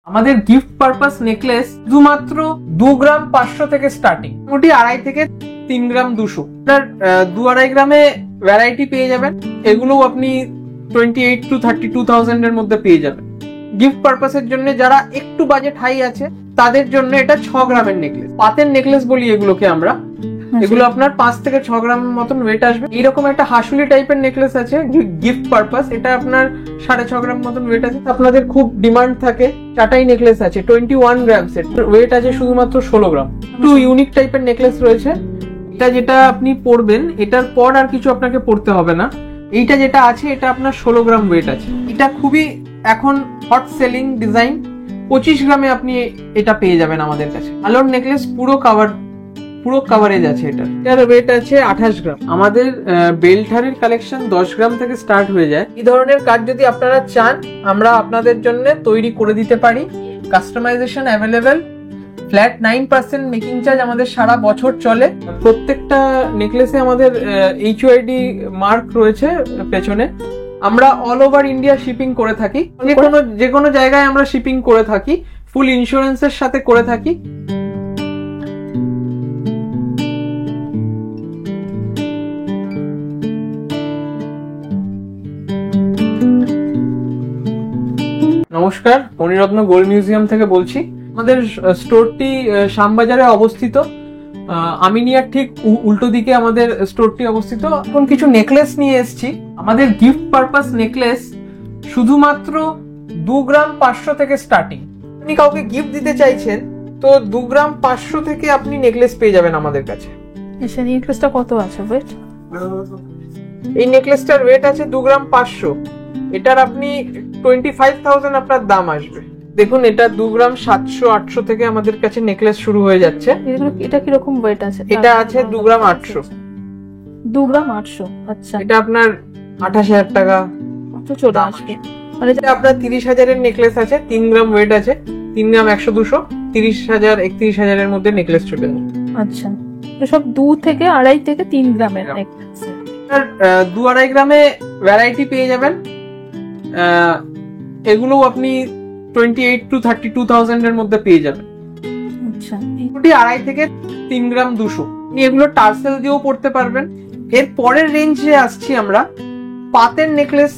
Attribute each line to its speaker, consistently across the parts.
Speaker 1: আমাদের gift purpose necklace শুধুমাত্র 2 গ্রাম 500 থেকে স্টার্টিং, মোটামুটি 2.5 থেকে 3 গ্রাম 200। আপনার 2-2.5 গ্রামে ভ্যারাইটি পেয়ে যাবেন। এগুলো আপনি 28 to 32,000 এর মধ্যে পেয়ে যাবেন। গিফট পারপাসের জন্য যারা একটু বাজেট হাই আছে তাদের জন্য এটা 6 গ্রামের নেকলেস, পাতের নেকলেস বলি এগুলোকে আমরা। এগুলো আপনার 5 থেকে 6 গ্রাম মতন ওয়েট আসবে। এইরকম একটা হাসুলি টাইপের নেকলেস আছে গিফট পারপাস, এটা আপনার 6.5 গ্রাম মতন ওয়েট আছে। আপনাদের খুব ডিমান্ড থাকে চাটাই নেকলেস আছে 21 গ্রামস এর, ওয়েট আছে শুধুমাত্র 16 গ্রাম। একটু ইউনিক টাইপের নেকলেস রয়েছে। এটা যেটা আপনি পরবেন এটার পর আর কিছু আপনাকে পরতে হবে না। এইটা যেটা আছে এটা আপনার 16 গ্রাম ওয়েট আছে। এটা খুবই এখন হট সেলিং ডিজাইন। 25 গ্রামে আপনি এটা পেয়ে যাবেন আমাদের কাছে। আলোর নেকলেস পুরো কাভারেজ আছে। এটার ওয়েট আছে 28 গ্রাম। আমাদের বেলঠারির কালেকশন 10 গ্রাম থেকে স্টার্ট হয়ে যায়। এই ধরনের কাজ যদি আপনারা চান আমরা আপনাদের জন্য তৈরি করে দিতে পারি। Customisation available, flat 9% making charge আমাদের সারা বছর চলে। প্রত্যেকটা নেকলেসে আমাদের HUID মার্ক রয়েছে পেছনে। আমরা অল ওভার ইন্ডিয়া শিপিং করে থাকি, যে কোনো জায়গায় আমরা শিপিং করে থাকি, ফুল ইন্স্যুরেন্সের সাথে করে থাকি। নমস্কার, মণিরত্ন গোল্ড মিউজিয়াম থেকে বলছি। আমাদের স্টোরটি শ্যামবাজারে অবস্থিত। আমিনিয়ার ঠিক উল্টো দিকে আমাদের স্টোরটি অবস্থিত। এখন কিছু নেকলেস নিয়ে এসেছি। আমাদের গিফট পারপাস নেকলেস শুধুমাত্র 2 গ্রাম 500 থেকে স্টার্টিং। আপনি কাউকে গিফট দিতে চাইছেন তো 2 গ্রাম 500 থেকে আপনি নেকলেস পেয়ে যাবেন আমাদের কাছে।
Speaker 2: এই নেকলেসটা কত আছে ওয়েট?
Speaker 1: এই নেকলেসটার ওয়েট আছে 2 গ্রাম 500। এটার আপনি 25,000 আপনার দাম আসবে। দেখুন এটা 2 গ্রাম 700-800 থেকে আমাদের কাছে নেকলেস শুরু হয়ে যাচ্ছে।
Speaker 2: এটা কি রকম ওয়েট আছে?
Speaker 1: এটা আছে 2 গ্রাম 800।
Speaker 2: 2 গ্রাম 800, আচ্ছা।
Speaker 1: এটা আপনার 28,000 টাকা
Speaker 2: তো চলে আসবে।
Speaker 1: মানে এটা আপনার 30,000 এর নেকলেস আছে, 3 গ্রাম ওয়েট আছে। 3 গ্রাম 100-200, 30,000 31,000 এর মধ্যে নেকলেস চলে আসবে।
Speaker 2: আচ্ছা, তো সব 2 থেকে 2.5 থেকে 3 গ্রামের নেকলেস।
Speaker 1: 2-2.5 গ্রামে ভ্যারাইটি পেয়ে যাবেন। এগুলো আপনি 28 to 32,000 এর মধ্যে পেয়ে যাবেন।
Speaker 2: আচ্ছা,
Speaker 1: মোটামুটি 2.5 থেকে 3 গ্রাম 200। এগুলো টার্সেল দিয়েও পড়তে পারবেন। এর পরের রেঞ্জে আসছি আমরা পাতের নেকলেস।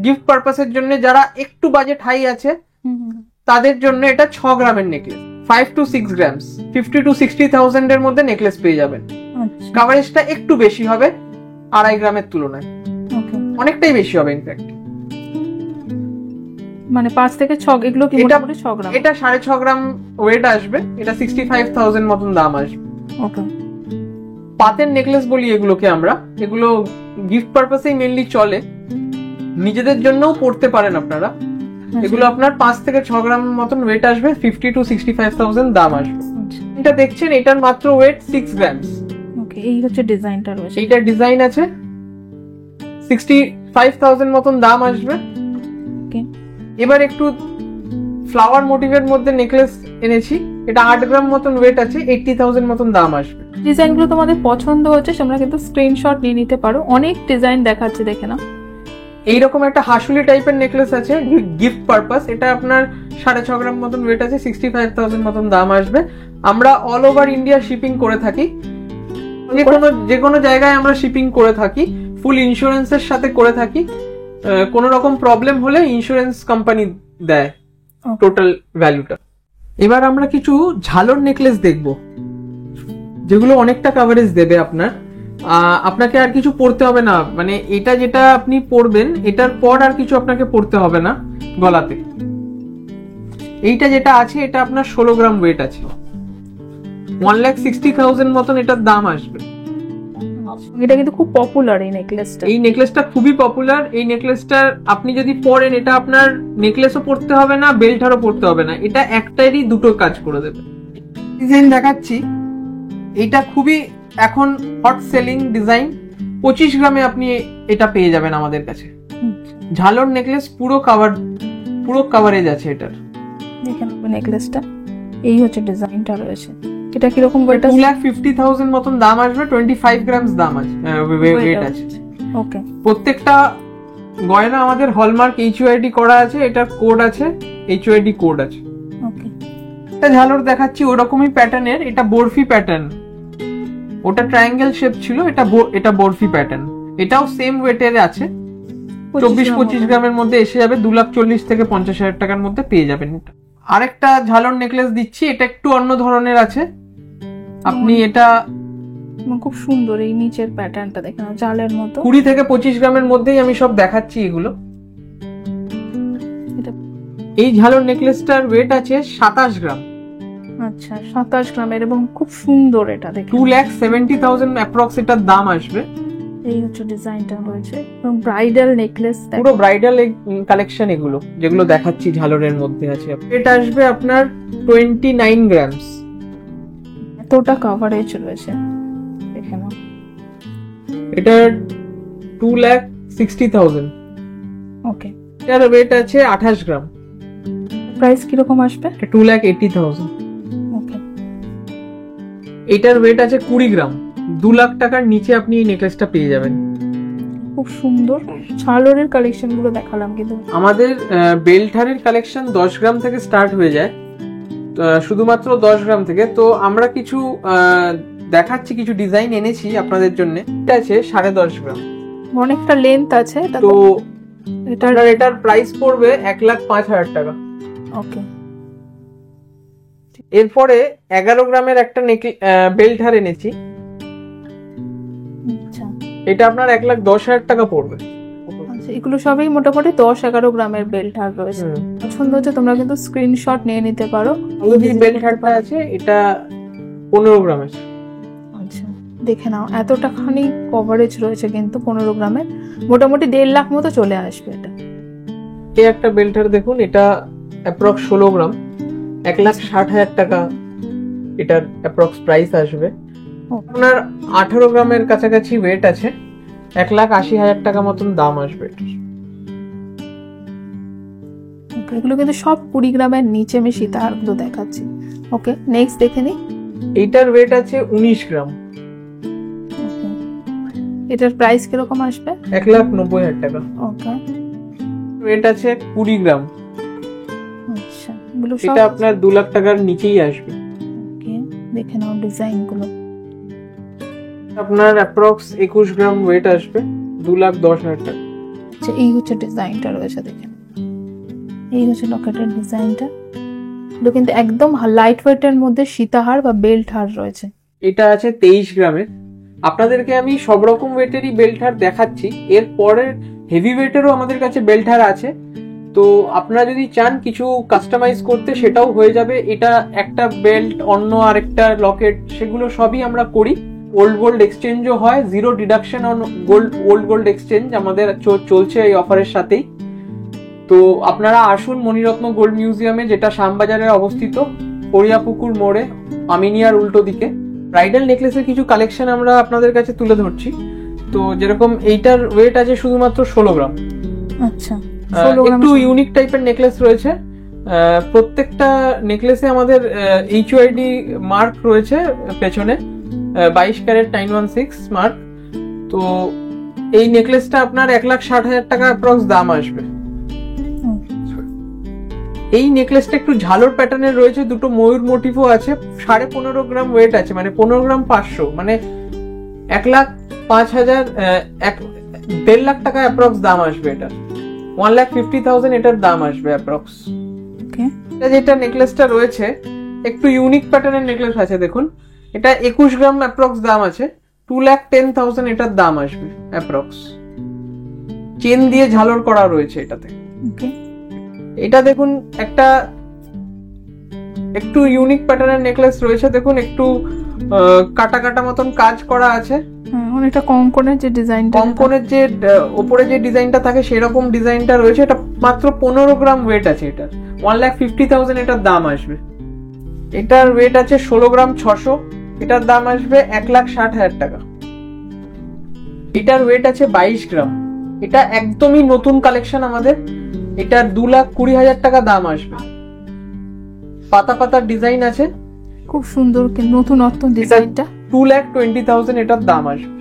Speaker 1: গিফট পারপাসের জন্য যারা একটু বাজেট হাই আছে তাদের জন্য এটা 6 গ্রামের নেকলেস, 5 to 6 গ্রামস, 50 to 60,000 এর মধ্যে নেকলেস পেয়ে যাবেন। কাভারেজটা একটু বেশি হবে 2.5 গ্রামের তুলনায়, অনেকটাই বেশি হবে ইনফ্যাক্ট।
Speaker 2: মানে 5 থেকে 6, এগুলো কি মোটামুটি 6 গ্রাম?
Speaker 1: এটা 6.5 গ্রাম ওয়েট আসবে। এটা 65,000 মতন দাম আসবে।
Speaker 2: ওকে,
Speaker 1: পাতের নেকলেস বলি এগুলোকে আমরা। এগুলো গিফট পারপাসেই মেইনলি চলে, নিজেদের জন্যও পড়তে পারেন আপনারা। এগুলো আপনার 5 থেকে 6 গ্রাম মতন ওয়েট আসবে, 50 to 65,000 দাম আসবে। এটা দেখছেন এটার মাত্র ওয়েট 6 গ্রামস।
Speaker 2: ওকে, এই হচ্ছে ডিজাইনটা রয়েছে।
Speaker 1: এইটা ডিজাইন আছে, 65,000 মতন দাম আসবে।
Speaker 2: ওকে,
Speaker 1: এবার একটু ফ্লাওয়ার মোটিভের মধ্যে নেকলেস এনেছি। এটা 8 গ্রাম মতন ওয়েট আছে, 80,000 মতন দাম আসবে।
Speaker 2: ডিজাইনগুলো তোমাদের পছন্দ হচ্ছে তোমরা কিন্তু স্ক্রিনশট নিয়ে নিতে পারো। অনেক ডিজাইন দেখাচ্ছে, দেখে না।
Speaker 1: এইরকম একটা হাসুলি টাইপের নেকলেস আছে গিফট পারপাস। এটা আপনার 6.5 গ্রাম মতন ওয়েট আছে, 65,000 মতন দাম আসবে। আমরা অল ওভার ইন্ডিয়া শিপিং করে থাকি, যে কোনো জায়গায় আমরা শিপিং করে থাকি, ফুল ইন্স্যুরেন্সের সাথে করে থাকি। কোনো রকম প্রবলেম হলে ইন্স্যুরেন্স কোম্পানি দেয় টোটাল ভ্যালুটা। এবার আমরা কিছু ঝালর নেকলেস দেখব যেগুলো অনেকটা কাভারেজ দেবে আপনার। আপনাকে আর কিছু পড়তে হবে না, মানে এটা যেটা আপনি পরবেন এটার পর আর কিছু আপনাকে পড়তে হবে না গলাতে। এইটা যেটা আছে এটা আপনার 16 গ্রাম ওয়েট আছে, 1,60,000 মতন এটার দাম আসবে।
Speaker 2: এটা কিন্তু খুব পপুলার এই নেকলেসটা।
Speaker 1: এই নেকলেসটা খুবই পপুলার। এই নেকলেসটার আপনি যদি পরেন এটা আপনার নেকলেসও পড়তে হবে না, বেল্টারও পড়তে হবে না। এটা একটারই দুটো কাজ করে দেবে। ডিজাইন দেখাচ্ছি, এটা খুবই এখন হট সেলিং ডিজাইন। 25 গ্রামে আপনি এটা পেয়ে যাবেন আমাদের কাছে। ঝালর নেকলেস পুরো কাভারেজ আছে এটার।
Speaker 2: দেখেন নেকলেসটা, এই হচ্ছে ডিজাইনটা রয়েছে। এটা কি রকম ওয়েট আছে?
Speaker 1: 2,50,000 মতন দাম আসবে, 25 গ্রামস দাম আছে, ওয়েট আছে।
Speaker 2: ওকে,
Speaker 1: প্রত্যেকটা গয়না আমাদের হলমার্ক HUID করা আছে। এটার কোড আছে, HUID কোড আছে। একটা ঝালর দেখাচ্ছি ওরকমই প্যাটার্নের, এটা বরফি প্যাটার্ন, ওটা ট্রায়াঙ্গেল শেপ ছিল, এটা বরফি প্যাটার্ন, এটাও সেম ওয়েটের আছে, 24-25 গ্রামের মধ্যে এসে যাবে, 2,40,000 থেকে 50,000 টাকার মধ্যে পেয়ে যাবেন এটা। আরেকটা ঝালর নেকলেস দিচ্ছি, এটা একটু অন্য ধরনের আছে, আপনি এটা
Speaker 2: খুব সুন্দর, এই নিচের প্যাটার্নটা দেখেন জালের মতো,
Speaker 1: 20 থেকে 25 গ্রামের মধ্যেই আমি সব দেখাচ্ছি এগুলো। এই ঝালর নেকলেসটার ওয়েট আছে 27 গ্রাম।
Speaker 2: আচ্ছা 27 গ্রামের এবং খুব সুন্দর, এটা দেখেন
Speaker 1: 2,70,000 অ্যাপ্রক্স এটার দাম আসবে।
Speaker 2: এই হচ্ছে ডিজাইনটা রয়েছে, এবং ব্রাইডাল নেকলেস,
Speaker 1: পুরো ব্রাইডাল কালেকশন এগুলো যেগুলো দেখাচ্ছি ঝালরের মধ্যে আছে। এটা আসবে আপনার 29 গ্রামস।
Speaker 2: এতটা কভারেজ রয়েছে দেখে নাও।
Speaker 1: এটা 2,60,000।
Speaker 2: ওকে,
Speaker 1: এটার ওয়েট আছে 28 গ্রাম।
Speaker 2: প্রাইস কিরকম আসবে?
Speaker 1: 2,80,000।
Speaker 2: ওকে,
Speaker 1: এটার ওয়েট আছে 20 গ্রাম। 2 লাখ টাকার নিচে আপনি এই নেকলেসটা পেয়ে যাবেন।
Speaker 2: খুব সুন্দর ঝালরের কালেকশন গুলো দেখালাম, কিন্তু
Speaker 1: আমাদের বেল্টহারের কালেকশন 10 গ্রাম থেকে স্টার্ট হয়ে যায়, শুধুমাত্র 10 গ্রাম থেকে। তো আমরা কিছু দেখাচ্ছি, কিছু ডিজাইন এনেছি আপনাদের জন্য। এটা আছে 10.5 গ্রাম,
Speaker 2: অনেকটা লেন্থ আছে।
Speaker 1: তো এটার প্রাইস পড়বে 1,05,000 টাকা।
Speaker 2: ওকে,
Speaker 1: এরপরে 11 গ্রামের একটা বেল্টহার এনেছি,
Speaker 2: আচ্ছা
Speaker 1: এটা আপনার 1,10,000 টাকা পড়বে।
Speaker 2: আচ্ছা, এগুলো সবই মোটামুটি 10-11 গ্রামের বেল্টহার রয়েছে। পছন্দ হচ্ছে তোমরা কিন্তু স্ক্রিনশট নিয়ে নিতে পারো।
Speaker 1: এই বেল্টহারটা আছে, এটা 15 গ্রামের।
Speaker 2: আচ্ছা দেখে নাও, এতটাখানি কভারেজ রয়েছে কিন্তু 15 গ্রামের, মোটামুটি 1.5 লাখ মতো চলে আসবে এটা।
Speaker 1: এই একটা বেল্টহার দেখুন, এটা অ্যাপ্রক্স 16 গ্রাম, 1,60,000 টাকা এটার অ্যাপ্রক্স প্রাইস আসবে। আপনার 18 গ্রামের কাছাকাছি ওয়েট আছে, 1,80,000 টাকা মতন দাম আসবে।
Speaker 2: এগুলো কিন্তু সব 20 গ্রামের নিচে আমি সীতাহারগুলো দেখাচ্ছি। ওকে, নেক্সট দেখে নি।
Speaker 1: এইটার ওয়েট আছে 19 গ্রাম।
Speaker 2: এটার প্রাইস কিরকম আসবে?
Speaker 1: 1,90,000 টাকা।
Speaker 2: ওকে,
Speaker 1: ওয়েট আছে 20 গ্রাম।
Speaker 2: আচ্ছা, এগুলো সব
Speaker 1: এটা আপনার 2 লাখ টাকার নিচেই আসবে।
Speaker 2: ওকে, দেখে নাও ডিজাইন গুলো।
Speaker 1: আপনার অ্যাপ্রক্স 21 গ্রাম ওয়েট আসবে, 2,10,000 টাকা।
Speaker 2: আচ্ছা, এই হচ্ছে ডিজাইনটা রয়েছে, দেখেন এই হচ্ছে লকেটের ডিজাইনটা। এগুলো কিন্তু একদম লাইট ওয়েটের মধ্যে সীতাহার বা বেল্ট হার রয়েছে।
Speaker 1: এটা আছে 23 গ্রামের। আপনাদেরকে আমি সব রকম ওয়েটেরই বেল্ট হার দেখাচ্ছি, এর পরের হেভি ওয়েটেরও আমাদের কাছে বেল্ট হার আছে। তো আপনারা যদি চান কিছু কাস্টমাইজ করতে সেটাও হয়ে যাবে। এটা একটা বেল্ট, অন্য আরেকটা লকেট, সেগুলো সবই আমরা করি। ওল্ড গোল্ড এক্সচেঞ্জও হয়, 0 deduction on gold, old gold exchange আমাদের চলছে এই অফারের সাথেই। তো আপনারা আসুন মণিরত্ন গোল্ড মিউজিয়ামে, যেটা শ্যামবাজারে অবস্থিত, পরিয়াপুকুর মোড়ে, আমিনিয়ার উল্টো দিকে। ব্রাইডাল নেকলেসের কিছু কালেকশন আমরা আপনাদের কাছে তুলে ধরছি। তো যেরকম এইটার ওয়েট আছে শুধুমাত্র 16 গ্রাম।
Speaker 2: আচ্ছা,
Speaker 1: একটু ইউনিক টাইপের নেকলেস রয়েছে। প্রত্যেকটা নেকলেসে আমাদের HUID মার্ক রয়েছে পেছনে, 22 ক্যারেট 916 মার্ক। তো এই নেকলেসটা আপনার 1,60,000 টাকা অ্যাপ্রক্স দাম আসবে। এই নেকলেসটা একটু ঝালর প্যাটার্নের রয়েছে, দুটো ময়ূর মোটিভও আছে, 15.5 গ্রাম ওয়েট আছে, মানে 15 গ্রাম 500, মানে 1,05,000, 1.5 লাখ টাকা অ্যাপ্রক্স দাম আসবে। এটা 1,50,000 এটার দাম আসবে অ্যাপ্রক্স। যেটা নেকলেসটা রয়েছে একটু ইউনিক প্যাটার্নের নেকলেস আছে, দেখুন এটা 21 গ্রাম অ্যাপ্রক্স দাম আছে, 2,10,000 এটার দাম আসবে অ্যাপ্রক্স। চেন দিয়ে ঝালর করা রয়েছে এটাতে। এটা দেখুন একটা একটু ইউনিক প্যাটার্নের নেকলেস রয়েছে, দেখুন একটু কাটা কাটা মতন কাজ করা আছে।
Speaker 2: অনেকটা কঙ্কনের যে ডিজাইনটা,
Speaker 1: কঙ্কনের যে উপরে যে ডিজাইনটা থাকে সেরকম ডিজাইনটা রয়েছে। এটা মাত্র 15 গ্রাম ওয়েট আছে, এটার 1,50,000 এটার দাম আসবে। এটার ওয়েট আছে 16 গ্রাম 600, এটার দাম আসবে 1,60,000 টাকা। এটার ওয়েট আছে 22 গ্রাম, এটা একদমই নতুন কালেকশন আমাদের, এটার 2,20,000 টাকা দাম আসবে। পাতা পাতার ডিজাইন আছে,
Speaker 2: খুব সুন্দর নতুনত্ব ডিজাইনটা।
Speaker 1: 2,20,000 এটার দাম আসবে।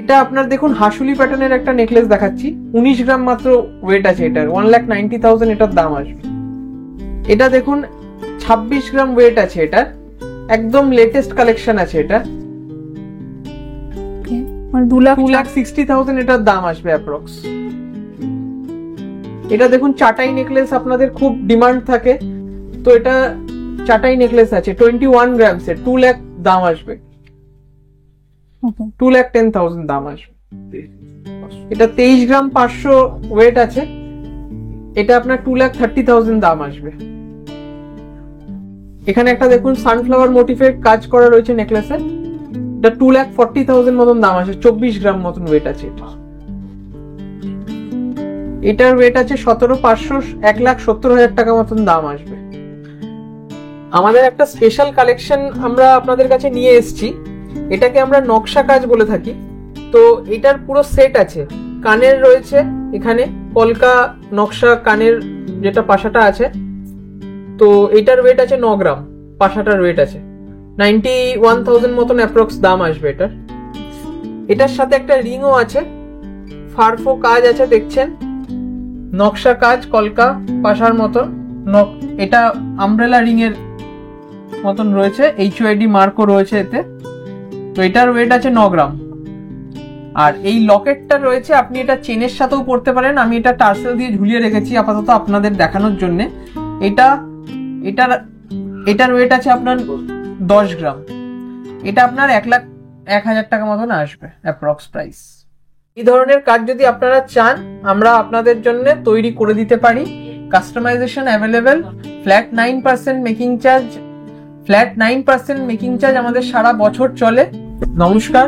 Speaker 1: এটা আপনার দেখুন হাসুলি প্যাটার্নের একটা নেকলেস দেখাচ্ছি, 19 গ্রাম মাত্র ওয়েট আছে এটার, 1,90,000 এটার দাম আসবে। এটা দেখুন 26 গ্রাম ওয়েট আছে এটা, একদম লেটেস্ট কালেকশন আছে এটা।
Speaker 2: মানে
Speaker 1: 2,60,000 এটার দাম আসবে অ্যাপ্রক্স। এটা দেখুন চাটাই নেকলেস আপনাদের খুব ডিমান্ড থাকে, তো এটা চাটাই নেকলেস আছে 21 গ্রামস এর 2 লাখ দাম আসবে, 2,10,000 দাম আসবে। এটা 23 গ্রাম 500 ওয়েট আছে, এটা আপনার 2,30,000 দাম আসবে। এখানে একটা দেখুন সানফ্লাওয়ার মোটিফের কাজ করা রয়েছে নেকলেসে, এটা 2,40,000 মতন দাম আসে, 24 গ্রাম মতন ওয়েট আছে এটা। এটার ওয়েট আছে 17,500, 1,70,000 টাকা মতন দাম আসবে। আমাদের একটা স্পেশাল কালেকশন আমরা আপনাদের কাছে নিয়ে এসেছি, এটাকে আমরা নকশা কাজ বলে থাকি। তো এটার পুরো সেট আছে, কানের রয়েছে এখানে কলকা নকশা কানের যেটা পাশাটা আছে, তো এটার ওয়েট আছে 9 গ্রাম, পাশাটার ওয়েট আছে 91,000 মতন অ্যাপ্রক্স দাম আসবে এটার। এটার সাথে একটা রিংও আছে, ফারফো কাজ আছে দেখছেন, নকশা কাজ কলকা পাশার মতন, এটা আমব্রেলা রিং এর মতন রয়েছে, HUID মার্কও রয়েছে এতে। তো এটার ওয়েট আছে 9 গ্রাম। আর এই লকেটটা রয়েছে, আপনি এটা চেনের সাথেও পরতে পারেন, আমি এটা টার্সেল দিয়ে ঝুলিয়ে রেখেছি আপাতত আপনাদের দেখানোর জন্য। এটার ওয়েট আছে আপনার 10 গ্রাম, এটা আপনার 1,01,000 টাকা মতন আসবে অ্যাপ্রক্স প্রাইস। এই ধরনের কাজ যদি আপনারা চান আমরা আপনাদের জন্য তৈরি করে দিতে পারি, customisation available, flat 9% making charge, আমাদের সারা বছর চলে। নমস্কার,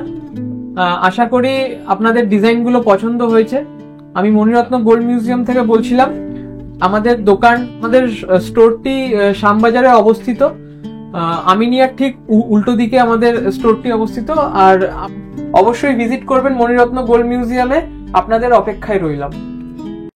Speaker 1: আশা করি আপনাদের ডিজাইনগুলো পছন্দ হয়েছে। আমি মণিরত্ন গোল্ড মিউজিয়াম থেকে বলছিলাম। আমাদের স্টোরটি শ্যামবাজারে অবস্থিত, আমিনিয়ার ঠিক উল্টো দিকে আমাদের স্টোরটি অবস্থিত। আর অবশ্যই ভিজিট করবেন মণিরত্ন গোল্ড মিউজিয়ামে, আপনাদের অপেক্ষায় রইলাম।